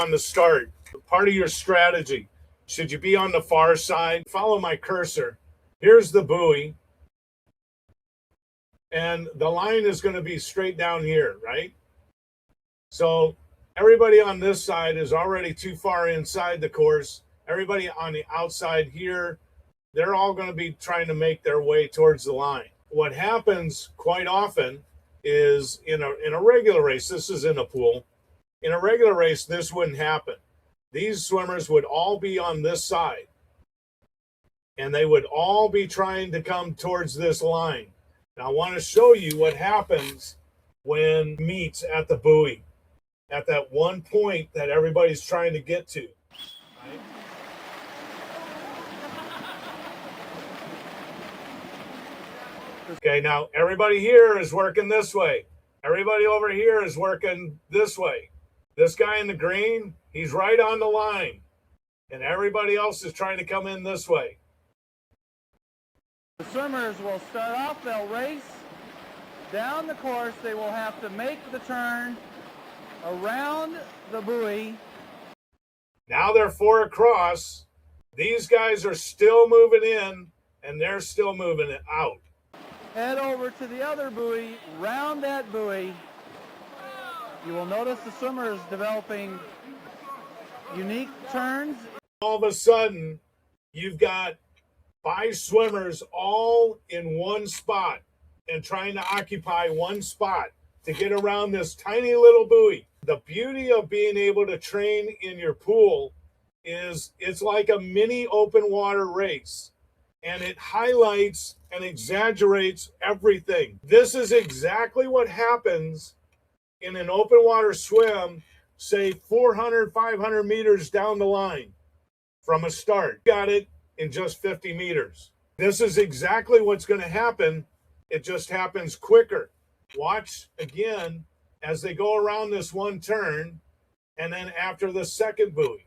on the start. Part of your strategy. Should you be on the far side? Follow my cursor. Here's the buoy. And the line is going to be straight down here, right? So everybody on this side is already too far inside the course. Everybody on the outside here, they're all going to be trying to make their way towards the line. What happens quite often is in a regular race, this is in a pool. In a regular race, this wouldn't happen. These swimmers would all be on this side, and they would all be trying to come towards this line. Now, I want to show you what happens when meets at the buoy, at that one point that everybody's trying to get to. Right? Okay, now everybody here is working this way. Everybody over here is working this way. This guy in the green, he's right on the line. And everybody else is trying to come in this way. The swimmers will start off, they'll race down the course. They will have to make the turn around the buoy. Now they're 4 across. These guys are still moving in, and they're still moving it out. Head over to the other buoy, round that buoy. You will notice the swimmers developing unique turns. All of a sudden, you've got 5 swimmers all in one spot and trying to occupy one spot to get around this tiny little buoy. The beauty of being able to train in your pool is it's like a mini open water race, and it highlights and exaggerates everything. This is exactly what happens in an open water swim, say 400, 500 meters down the line from a start. Got it in just 50 meters. This is exactly what's going to happen. It just happens quicker. Watch again as they go around this one turn, and then after the second buoy.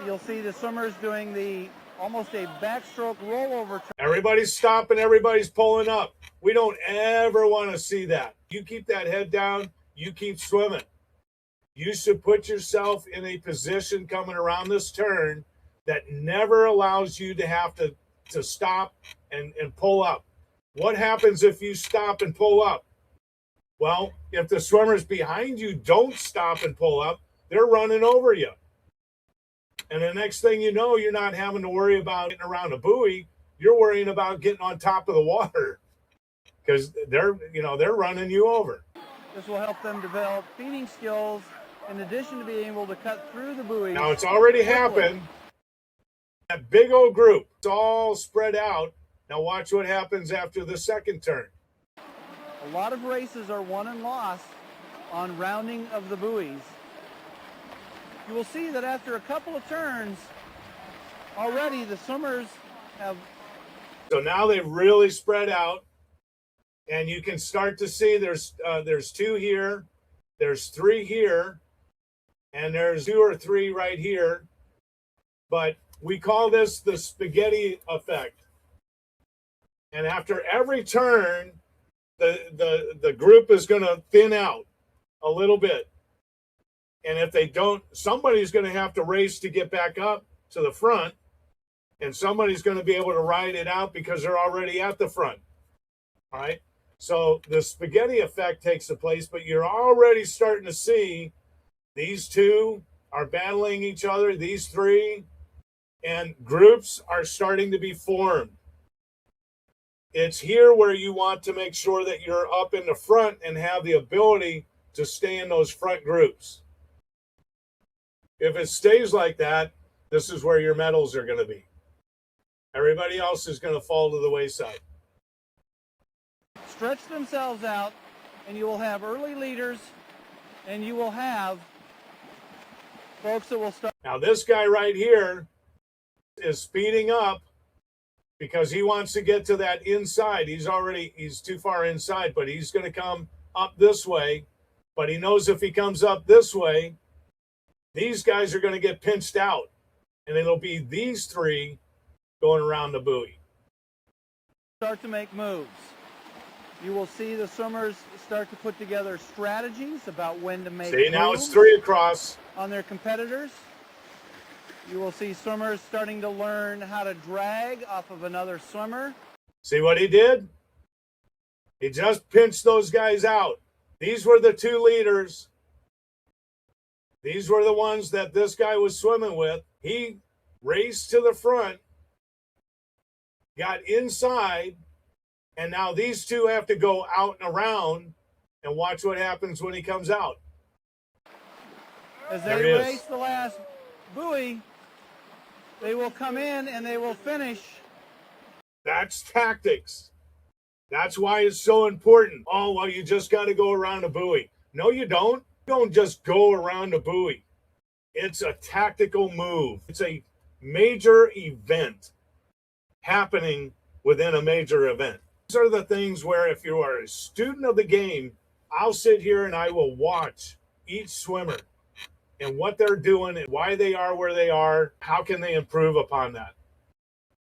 You'll see the swimmers doing almost a backstroke rollover. Everybody's stopping, everybody's pulling up. We don't ever want to see that. You keep that head down, you keep swimming. You should put yourself in a position coming around this turn that never allows you to have to stop and pull up. What happens if you stop and pull up? Well, if the swimmers behind you don't stop and pull up, they're running over you. And the next thing you know, you're not having to worry about getting around a buoy. You're worrying about getting on top of the water because they're running you over. This will help them develop feeding skills in addition to being able to cut through the buoy. Now, it's already happened. That big old group, it's all spread out. Now watch what happens after the second turn. A lot of races are won and lost on rounding of the buoys. You will see that after a couple of turns, already the swimmers have... So now they've really spread out, and you can start to see there's 2 here, there's 3 here, and there's 2 or 3 right here. But we call this the spaghetti effect. And after every turn, the group is going to thin out a little bit. And if they don't, somebody's going to have to race to get back up to the front, and somebody's going to be able to ride it out because they're already at the front. All right? So the spaghetti effect takes place, but you're already starting to see these 2 are battling each other, these 3, and groups are starting to be formed. It's here where you want to make sure that you're up in the front and have the ability to stay in those front groups. If it stays like that, this is where your medals are going to be. Everybody else is going to fall to the wayside. Stretch themselves out, and you will have early leaders, and you will have folks that will start. Now, this guy right here is speeding up because he wants to get to that inside. He's too far inside, but he's going to come up this way. But he knows if he comes up this way, these guys are going to get pinched out, and it'll be these 3 going around the buoy. Start to make moves. You will see the swimmers start to put together strategies about when to make See, now it's moves 3 across. on their competitors. You will see swimmers starting to learn how to drag off of another swimmer. See what he did? He just pinched those guys out. These were the 2 leaders. These were the ones that this guy was swimming with. He raced to the front, got inside, and now these 2 have to go out and around and watch what happens when he comes out. As they race the last buoy, they will come in and they will finish. That's tactics. That's why it's so important. Oh, well, you just got to go around a buoy. No, you don't. You don't just go around a buoy. It's a tactical move. It's a major event happening within a major event. These are the things where if you are a student of the game, I'll sit here and I will watch each swimmer and what they're doing and why they are where they are. How can they improve upon that?